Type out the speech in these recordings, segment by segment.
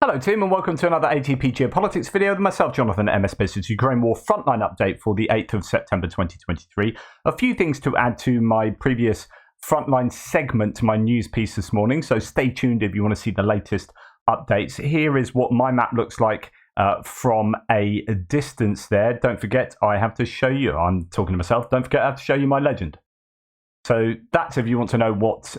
Hello team and welcome to another ATP Geopolitics video with myself, Jonathan, MS Business Ukraine War Frontline update for the 8th of September 2023. A few things to add to my previous Frontline segment, my news piece this morning, so stay tuned if you want to see the latest updates. Here is what my map looks like from a distance there. Don't forget, I have to show you, I'm talking to myself, don't forget I have to show you my legend. So that's if you want to know what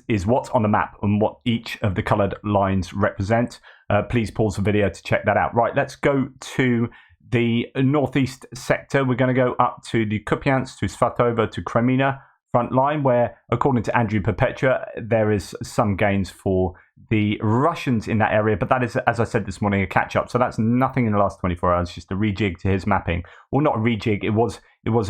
is what on the map and what each of the coloured lines represent. Please pause the video to check that out. Right, let's go to the northeast sector. We're going to go up to the Kupiansk, to Svatovo, to Kremina front line, where, according to Andrew Perpetua, there is some gains for the Russians in that area. But that is, as I said this morning, a catch-up. So that's nothing in the last 24 hours, just a rejig to his mapping. Well, not a rejig. It was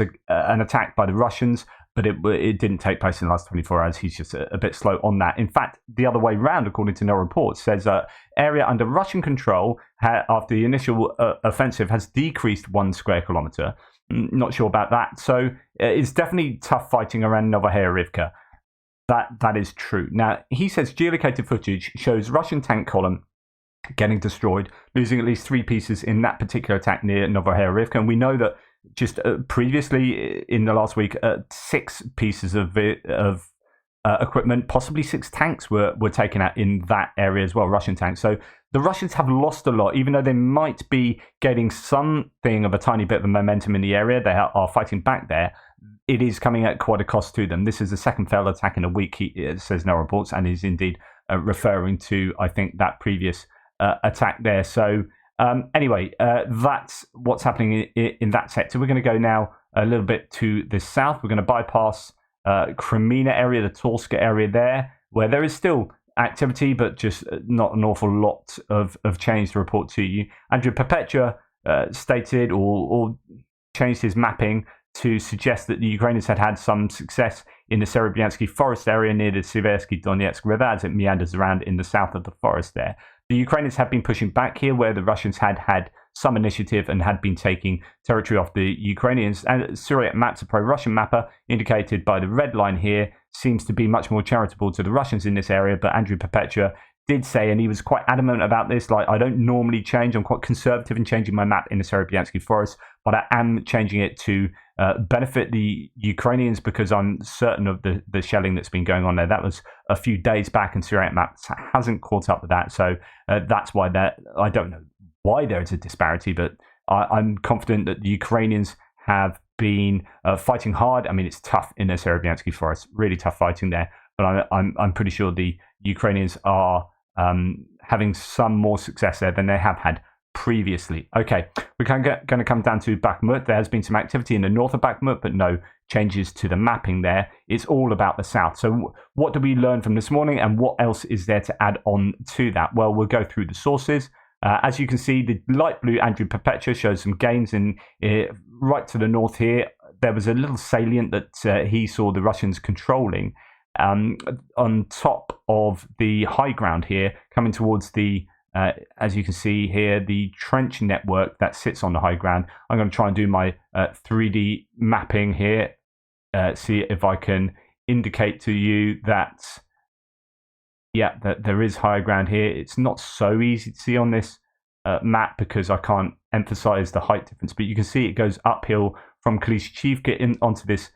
an attack by the Russians, but it didn't take place in the last 24 hours. He's just a bit slow on that. In fact, the other way round, according to no reports, says area under Russian control after the initial offensive has decreased 1 square kilometre. Not sure about that. So it's definitely tough fighting around Novaya That is true. Now, he says geolocated footage shows Russian tank column getting destroyed, losing at least 3 pieces in that particular attack near Novaya. And we know that just previously in the last week, 6 pieces of equipment, possibly 6 tanks were taken out in that area as well, Russian tanks. So the Russians have lost a lot, even though they might be getting something of a tiny bit of momentum in the area. They are fighting back there. It is coming at quite a cost to them. This is the second failed attack in a week, he says no reports, and is indeed referring to, I think, that previous attack there. So anyway, that's what's happening in that sector. We're going to go now a little bit to the south. We're going to bypass Kremina area, the Torska area there, where there is still activity, but just not an awful lot of change to report to you. Andrew Perpetua stated or changed his mapping to suggest that the Ukrainians had some success in the Serebyansky forest area near the Siversky Donetsk River as it meanders around in the south of the forest there. The Ukrainians have been pushing back here, where the Russians had some initiative and had been taking territory off the Ukrainians. And Syriac Maps, a pro-Russian mapper, indicated by the red line here, seems to be much more charitable to the Russians in this area. But Andrew Perpetua did say, and he was quite adamant about this, like, I don't normally change. I'm quite conservative in changing my map in the Serebyansky forest, but I am changing it to benefit the Ukrainians because I'm certain of the shelling that's been going on there. That was a few days back, and Syriac Maps hasn't caught up with that. So that's why I don't know why there is a disparity, but I'm confident that the Ukrainians have been fighting hard. I mean, it's tough in the Serebyansky forest, really tough fighting there, but I'm pretty sure the Ukrainians are having some more success there than they have had previously. Okay, we're going to come down to Bakhmut. There has been some activity in the north of Bakhmut, but no changes to the mapping there. It's all about the south. So what do we learn from this morning, and what else is there to add on to that? Well, we'll go through the sources. As you can see, the light blue Andrew Perpetua shows some gains in right to the north here. There was a little salient that he saw the Russians controlling on top of the high ground here, coming towards the as you can see here, the trench network that sits on the high ground. I'm going to try and do my 3D mapping here, see if I can indicate to you that, yeah, that there is high ground here. It's not so easy to see on this map because I can't emphasize the height difference, but you can see it goes uphill from Klishchivka onto this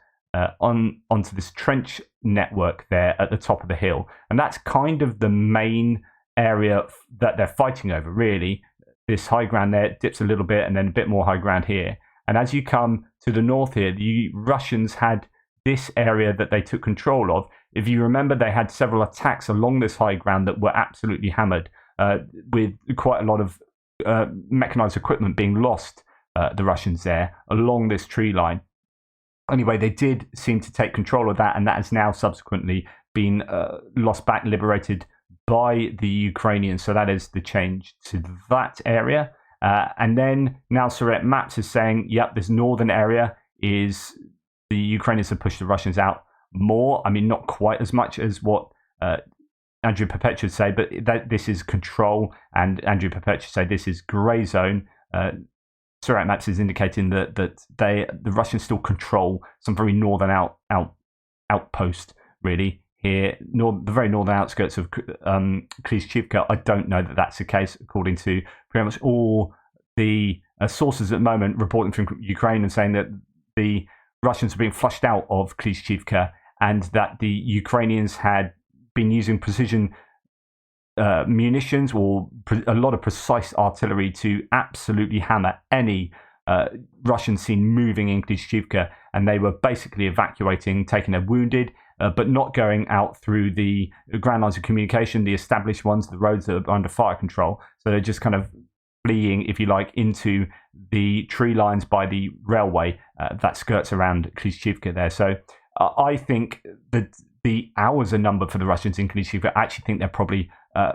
onto this trench network there at the top of the hill, and that's kind of the main area that they're fighting over, really. This high ground there dips a little bit, and then a bit more high ground here. And as you come to the north here, the Russians had this area that they took control of. If you remember, they had several attacks along this high ground that were absolutely hammered, with quite a lot of mechanized equipment being lost, the Russians there, along this tree line. Anyway, they did seem to take control of that, and that has now subsequently been lost back, liberated by the Ukrainians. So that is the change to that area. And then now Syriac Maps is saying, yep, this northern area is the Ukrainians have pushed the Russians out more. I mean, not quite as much as what Andrew Perpetua would say, but this is control, and Andrew Perpetua say this is grey zone. Syriac Maps is indicating that the Russians still control some very northern outpost, really, here, the very northern outskirts of Klishchiivka. I don't know that that's the case, according to pretty much all the sources at the moment reporting from Ukraine and saying that the Russians have been flushed out of Klishchiivka and that the Ukrainians had been using precision munitions or a lot of precise artillery to absolutely hammer any Russian seen moving in Klishchiivka, and they were basically evacuating, taking their wounded, but not going out through the ground lines of communication, the established ones, the roads that are under fire control. So they're just kind of fleeing, if you like, into the tree lines by the railway that skirts around Klishchiivka there. So I think that the hours are numbered for the Russians in Klishchiivka. I actually think they're probably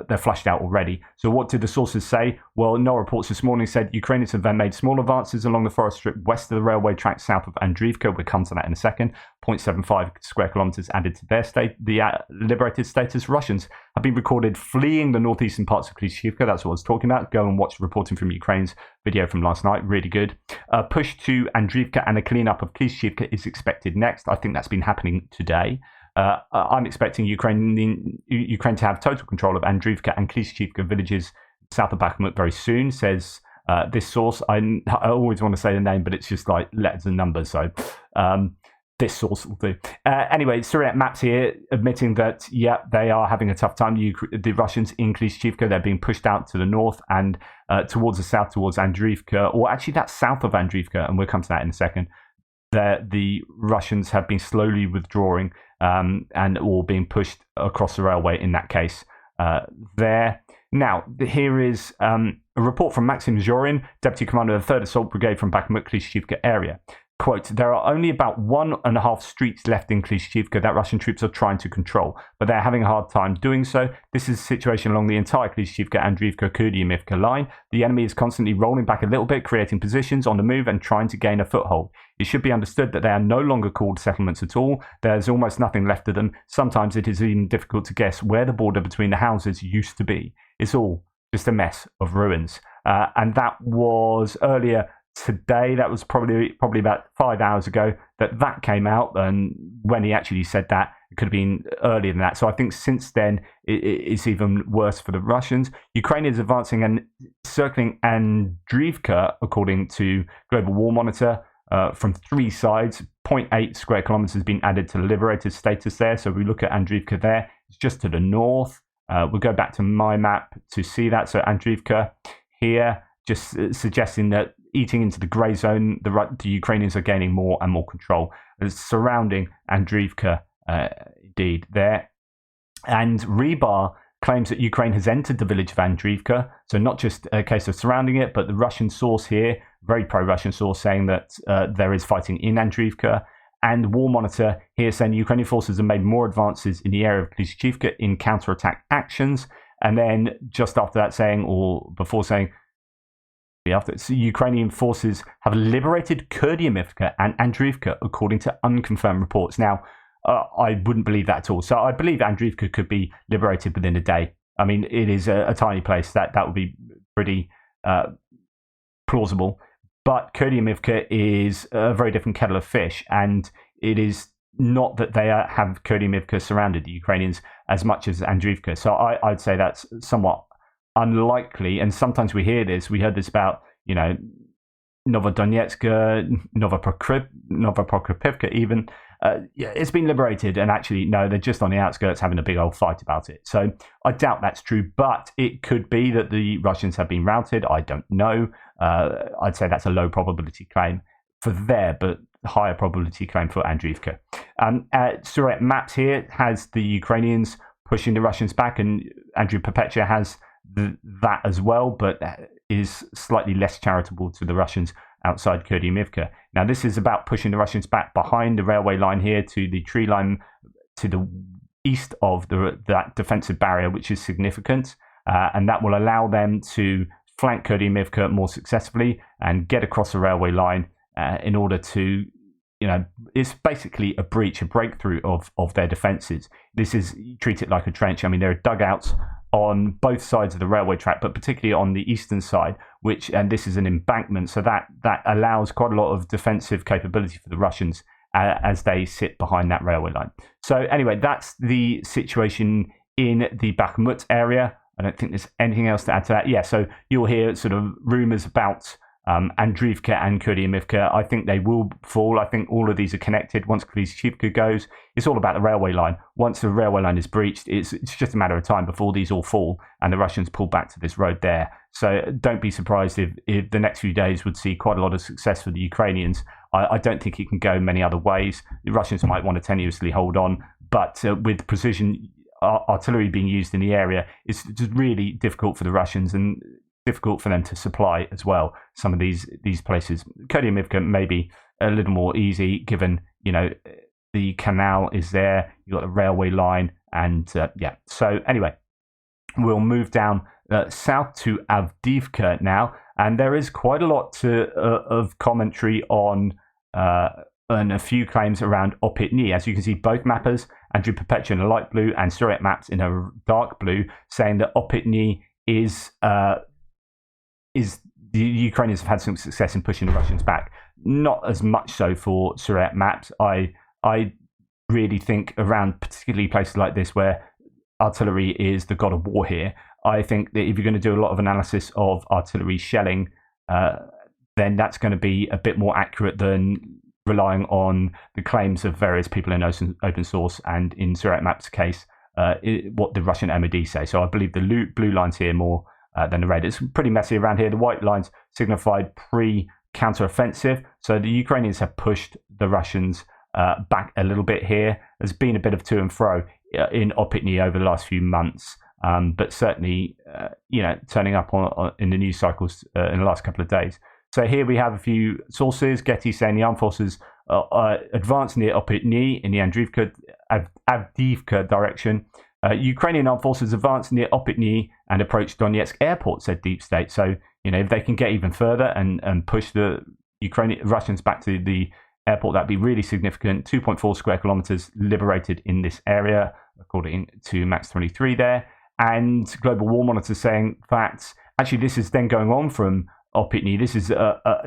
they're flushed out already. So what did the sources say? Well, no reports this morning said Ukrainians have then made small advances along the forest strip west of the railway track south of Andriivka. We'll come to that in a second. 0.75 square kilometers added to their state. The liberated status. Russians have been recorded fleeing the northeastern parts of Klishchiivka. That's what I was talking about. Go and watch reporting from Ukraine's video from last night. Really good. Push to Andriivka and a cleanup of Klishchiivka is expected next. I think that's been happening today. I'm expecting Ukraine to have total control of Andriivka and Klishchiivka villages south of Bakhmut very soon, says this source. I always want to say the name, but it's just like letters and numbers. So this source will do. Anyway, Syriac maps here admitting that, yeah, they are having a tough time. The Russians in Klishchiivka, they're being pushed out to the north and towards the south, towards Andriivka, or actually that's south of Andriivka, and we'll come to that in a second. The Russians have been slowly withdrawing and all being pushed across the railway in that case there. Now, here is a report from Maxim Zhorin, Deputy Commander of the 3rd Assault Brigade from Bakhmut Klishchiivka area. Quote, there are only about 1.5 streets left in Klishchiivka that Russian troops are trying to control, but they're having a hard time doing so. This is the situation along the entire Klishchiivka Andriivka Kurdyumivka line. The enemy is constantly rolling back a little bit, creating positions on the move and trying to gain a foothold. It should be understood that they are no longer called settlements at all. There's almost nothing left of them. Sometimes it is even difficult to guess where the border between the houses used to be. It's all just a mess of ruins. And that was earlier today. That was probably about 5 hours ago that came out, and when he actually said that, it could have been earlier than that. So I think since then it's even worse for the Russians. Ukraine is advancing and circling Andriivka, according to Global War Monitor, from 3 sides. 0.8 square kilometers has been added to the liberated status there. So we look at Andriivka there, it's just to the north. We'll go back to my map to see that. So Andriivka here, just suggesting that eating into the grey zone, the Ukrainians are gaining more and more control surrounding Andriivka, indeed, there. And Rebar claims that Ukraine has entered the village of Andriivka, so not just a case of surrounding it, but the Russian source here, very pro-Russian source, saying that there is fighting in Andriivka. And War Monitor here saying Ukrainian forces have made more advances in the area of Klishchiivka in counterattack actions. And then just after that saying, or before saying, Ukrainian forces have liberated Kurdyumivka and Andriivka, according to unconfirmed reports. Now, I wouldn't believe that at all. So I believe Andriivka could be liberated within a day. I mean, it is a tiny place. That would be pretty plausible. But Kurdyumivka is a very different kettle of fish, and it is not that they have Kurdyumivka surrounded, the Ukrainians, as much as Andriivka. So I'd say that's somewhat unlikely. And sometimes we hear this. We heard this about, Novodonetsk, Novoprokopivka even. It's been liberated, and actually, no, they're just on the outskirts having a big old fight about it. So I doubt that's true, but it could be that the Russians have been routed. I don't know. I'd say that's a low probability claim for there, but higher probability claim for Andriivka. Suret Maps here has the Ukrainians pushing the Russians back, and Andrew Perpetua has that as well, but is slightly less charitable to the Russians outside Kurdyumivka. Now, this is about pushing the Russians back behind the railway line here to the tree line to the east of that defensive barrier, which is significant, and that will allow them to flank Kurdyumivka more successfully and get across the railway line in order to, it's basically a breakthrough of their defences. This is, treat it like a trench. I mean, there are dugouts on both sides of the railway track, but particularly on the eastern side, and this is an embankment, so that allows quite a lot of defensive capability for the Russians as they sit behind that railway line. So anyway, that's the situation in the Bakhmut area. I don't think there's anything else to add to that. Yeah, so you'll hear sort of rumours about Andriivka and Kurdyamivka. I think they will fall. I think all of these are connected. Once Klishchiivka goes, it's all about the railway line. Once the railway line is breached, it's just a matter of time before these all fall and the Russians pull back to this road there. So don't be surprised if the next few days would see quite a lot of success for the Ukrainians. I don't think it can go many other ways. The Russians might want to tenuously hold on, but with precision artillery being used in the area, it's just really difficult for the Russians and difficult for them to supply as well. Some of these places, Kurdyamivka maybe a little more easy, given the canal is there, you've got the railway line, and yeah. So anyway, we'll move down south to Avdiivka now, and there is quite a lot of commentary on and a few claims around Opitny. As you can see, both mappers, Andrew Perpetua in a light blue and Surek Maps in a dark blue, saying that Opitny is the Ukrainians have had some success in pushing the Russians back. Not as much so for Surek Maps. I really think around particularly places like this where artillery is the god of war here, I think that if you're going to do a lot of analysis of artillery shelling, then that's going to be a bit more accurate than relying on the claims of various people in open source and in Surek Maps' case, what the Russian MOD say. So I believe the blue lines here more than the red. It's pretty messy around here. The white lines signified pre-counter-offensive. So the Ukrainians have pushed the Russians back a little bit here. There's been a bit of to and fro in Opitny over the last few months, but certainly, turning up in the news cycles in the last couple of days. So here we have a few sources. Getty saying the armed forces advanced near Opitny in the Avdiivka direction. Ukrainian armed forces advanced near Opitny and approached Donetsk airport, said Deep State. So, if they can get even further and push the Russians back to the airport, that'd be really significant. 2.4 square kilometers liberated in this area, according to Max 23 there. And Global War Monitor saying that actually this is then going on from Opitny. This is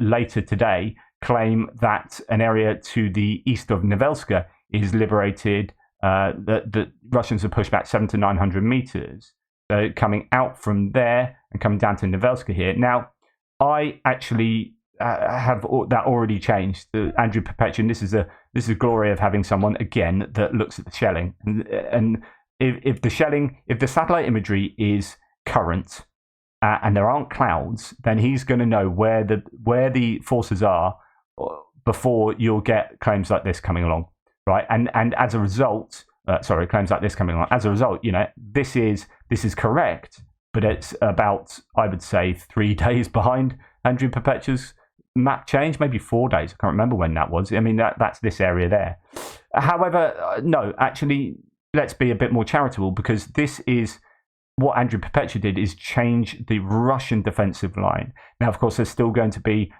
later today, claim that an area to the east of Nevelska is liberated. The Russians have pushed back 700 to 900 meters. So coming out from there and coming down to Nevelska here. Now, I actually have that already changed. Andrew Perpetua, this is a glory of having someone again that looks at the shelling. And if the satellite imagery is current and there aren't clouds, then he's going to know where the forces are before you'll get claims like this coming along, right? And as a result, claims like this coming along. As a result, this is correct, but it's about, I would say, 3 days behind Andrew Perpetua's map change, maybe 4 days. I can't remember when that was. I mean, that's this area there. However, no, actually, let's be a bit more charitable, because this is what Andrew Perpetua did, is change the Russian defensive line. Now, of course, there's still going to be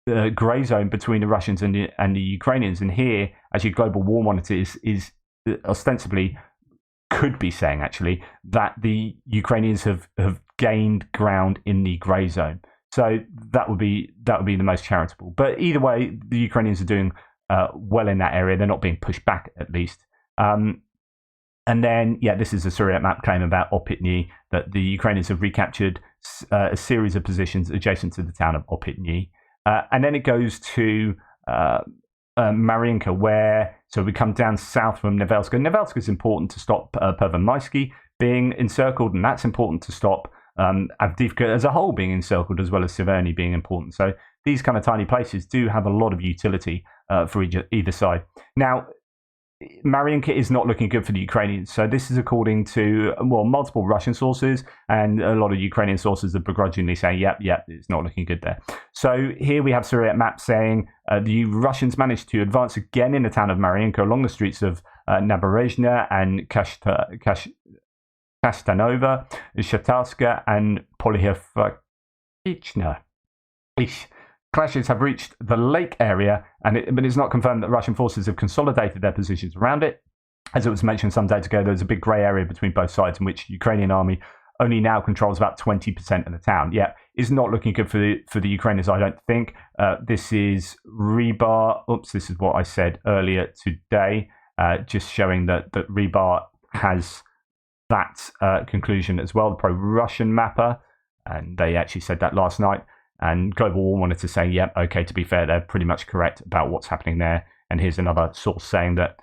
the grey zone between the Russians and the Ukrainians. And here, as your Global War Monitor is ostensibly could be saying actually that the Ukrainians have gained ground in the grey zone. So that would be the most charitable. But either way, the Ukrainians are doing well in that area. They're not being pushed back, at least. And then, this is a Surek Map claim about Opitny, that the Ukrainians have recaptured a series of positions adjacent to the town of Opitny. And then it goes to Mariinka, so we come down south from Nevelska. Nevelska is important to stop Pervomaisky being encircled, and that's important to stop Avdiivka as a whole being encircled, as well as Severny being important. So these kind of tiny places do have a lot of utility for either side. Now, Mariinka is not looking good for the Ukrainians. So this is according to multiple Russian sources, and a lot of Ukrainian sources are begrudgingly saying, yep, it's not looking good there. So here we have Surek Map saying the Russians managed to advance again in the town of Mariinka along the streets of Naberezhnya and Kastanova, Shatarska, and Polyhevkichna. Clashes have reached the lake area, but it's not confirmed that Russian forces have consolidated their positions around it. As it was mentioned some days ago, there's a big grey area between both sides in which the Ukrainian army only now controls about 20% of the town. Yeah, it's not looking good for the Ukrainians, I don't think. This is Rebar. Oops, this is what I said earlier today, just showing that Rebar has that conclusion as well, the pro-Russian mapper, and they actually said that last night. And Global War wanted to say, yeah, okay, to be fair, they're pretty much correct about what's happening there. And here's another source saying that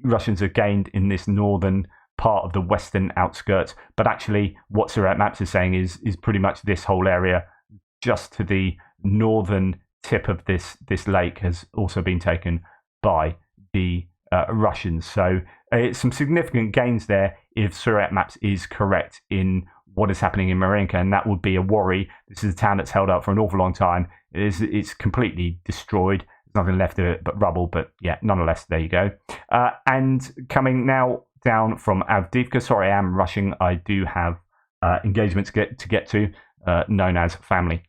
Russians are gained in this northern part of the western outskirts. But actually, what Surrey Maps is saying is pretty much this whole area just to the northern tip of this lake has also been taken by the Russians. So it's some significant gains there if Surrey Maps is correct in what is happening in Marinka, and that would be a worry. This is a town that's held up for an awful long time. It's completely destroyed. There's nothing left of it but rubble, but yeah, nonetheless, there you go. And coming now down from Avdiivka, sorry, I am rushing. I do have engagements to get to, known as family.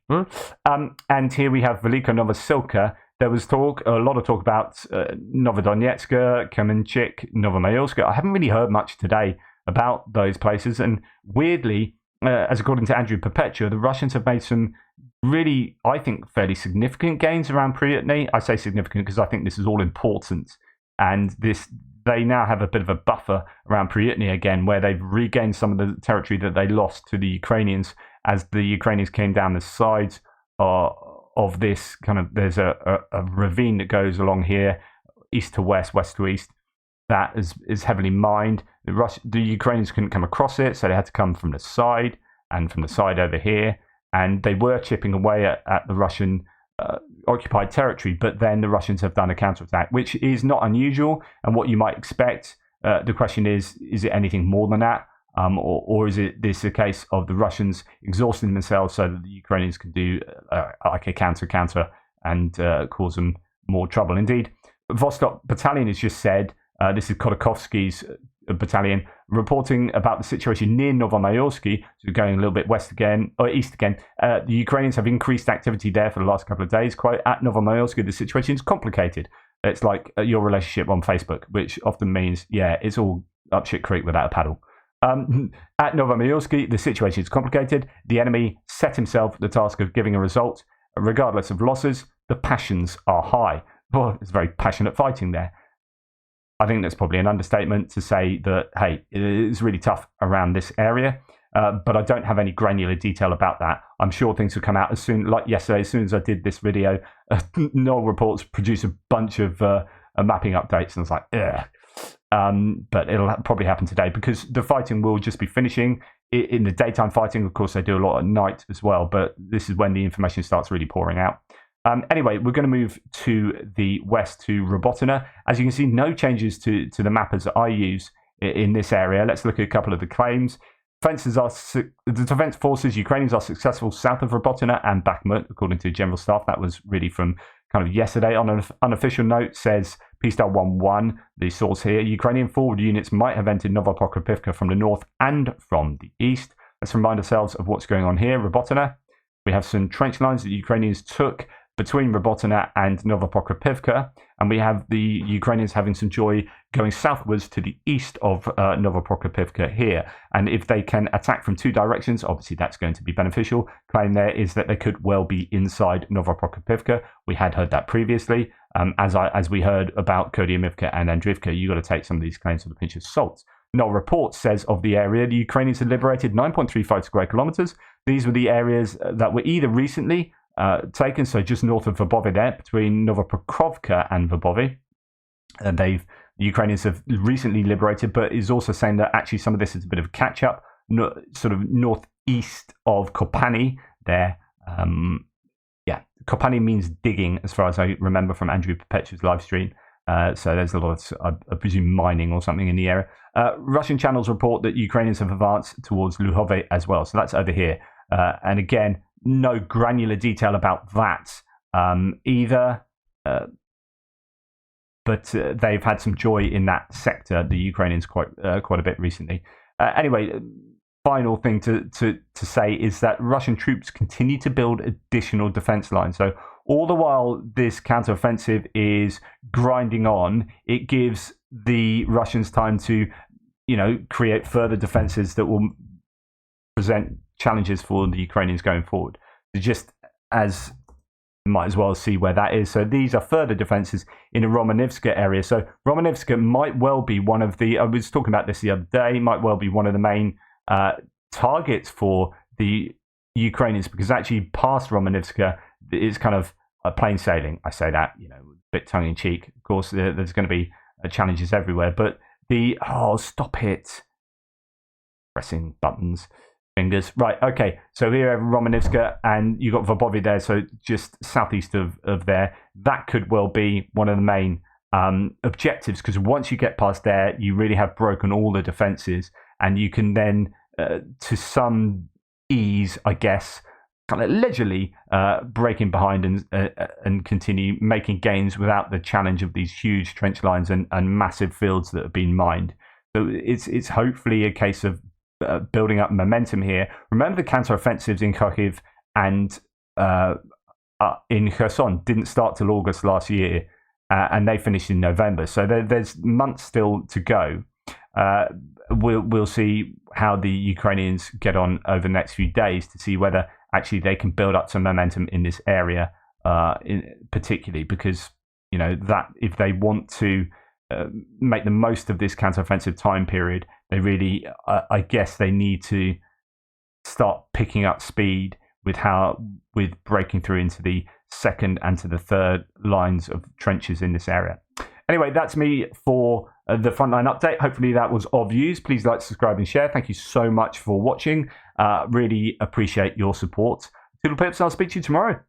And here we have Velika Novosilka. There was a lot of talk about Novodonetsk, Kremenchuk, Novomayorsk. I haven't really heard much today about those places, and weirdly, as according to Andrew Perpetua, the Russians have made some really, I think, fairly significant gains around Pryutny. I say significant because I think this is all important, and they now have a bit of a buffer around Pryutny again, where they've regained some of the territory that they lost to the Ukrainians as the Ukrainians came down the sides of this kind of. There's a ravine that goes along here, east to west, west to east. That is heavily mined. The Ukrainians couldn't come across it, so they had to come from the side and from the side over here. And they were chipping away at the Russian occupied territory, but then the Russians have done a counterattack, which is not unusual and what you might expect. The question is it anything more than that? Or is this a case of the Russians exhausting themselves so that the Ukrainians can do like a counter and cause them more trouble? Indeed, Vostok Battalion has just said, this is Khodakovsky's battalion, reporting about the situation near Novomayorsky, so going a little bit west again, or east again. The Ukrainians have increased activity there for the last couple of days. Quite at Novomayorsky, the situation is complicated. It's like your relationship on Facebook, which often means, yeah, it's all up shit creek without a paddle. At Novomayorsky, the situation is complicated. The enemy set himself the task of giving a result. Regardless of losses, the passions are high. Well, it's very passionate fighting there. I think that's probably an understatement to say that, hey, it's really tough around this area, but I don't have any granular detail about that. I'm sure things will come out as soon, like yesterday, as soon as I did this video, Null Reports produced a bunch of mapping updates, and I was like, ugh. But it'll probably happen today because the fighting will just be finishing. In the daytime fighting, of course, they do a lot at night as well, but this is when the information starts really pouring out. Anyway, we're going to move to the west to Robotyne. As you can see, no changes to the mappers that I use in this area. Let's look at a couple of the claims. The defense forces, Ukrainians are successful south of Robotyne and Bakhmut, according to General Staff. That was really from kind of yesterday. On an unofficial note, says P-Star 1-1, the source here, Ukrainian forward units might have entered Novopokrovka from the north and from the east. Let's remind ourselves of what's going on here. Robotyne, we have some trench lines that the Ukrainians took between Robotyne and Novopokrovka, and we have the Ukrainians having some joy going southwards to the east of Novopokrovka here. And if they can attack from two directions, obviously that's going to be beneficial. Claim there is that they could well be inside Novopokrovka. We had heard that previously. As we heard about Kodiamivka and Andriivka, you've got to take some of these claims with a pinch of salt. Null Report says of the area, the Ukrainians had liberated 9.35 square kilometers. These were the areas that were either recently taken, so just north of Verbovy there, between Novopokrovka and Verbovy. The Ukrainians have recently liberated, but is also saying that actually some of this is a bit of a catch-up, sort of northeast of Kopany there. Kopany means digging, as far as I remember from Andrew Perpetua's live stream. So there's a lot of, I presume, mining or something in the area. Russian channels report that Ukrainians have advanced towards Luhove as well, so that's over here. And again, no granular detail about that either, but they've had some joy in that sector, the Ukrainians, quite a bit recently. Anyway, final thing to say is that Russian troops continue to build additional defense lines. So all the while this counteroffensive is grinding on, it gives the Russians time to, create further defenses that will present challenges for the Ukrainians going forward. So just as might as well see where that is. So these are further defenses in the Romanivska area. So Romanivska might well be one of the, I was talking about this the other day, might well be one of the main targets for the Ukrainians, because actually past Romanivska is kind of plain sailing. I say that, a bit tongue in cheek. Of course, there's going to be challenges everywhere, but stop it. Pressing buttons. Fingers. Right, okay. So here Romanivska, and you've got Verbovy there, so just southeast of there. That could well be one of the main objectives, because once you get past there, you really have broken all the defenses, and you can then, to some ease, I guess, kind of leisurely breaking behind and continue making gains without the challenge of these huge trench lines and massive fields that have been mined. So it's hopefully a case of building up momentum here. Remember, the counter-offensives in Kharkiv and in Kherson didn't start till August last year, and they finished in November. So there's months still to go. We'll see how the Ukrainians get on over the next few days to see whether actually they can build up some momentum in this area, particularly because that if they want to make the most of this counteroffensive time period, they really, I guess, they need to start picking up speed with breaking through into the second and to the third lines of trenches in this area. Anyway, that's me for the Frontline update. Hopefully that was of use. Please like, subscribe, and share. Thank you so much for watching. Really appreciate your support. Toodle pips. I'll speak to you tomorrow.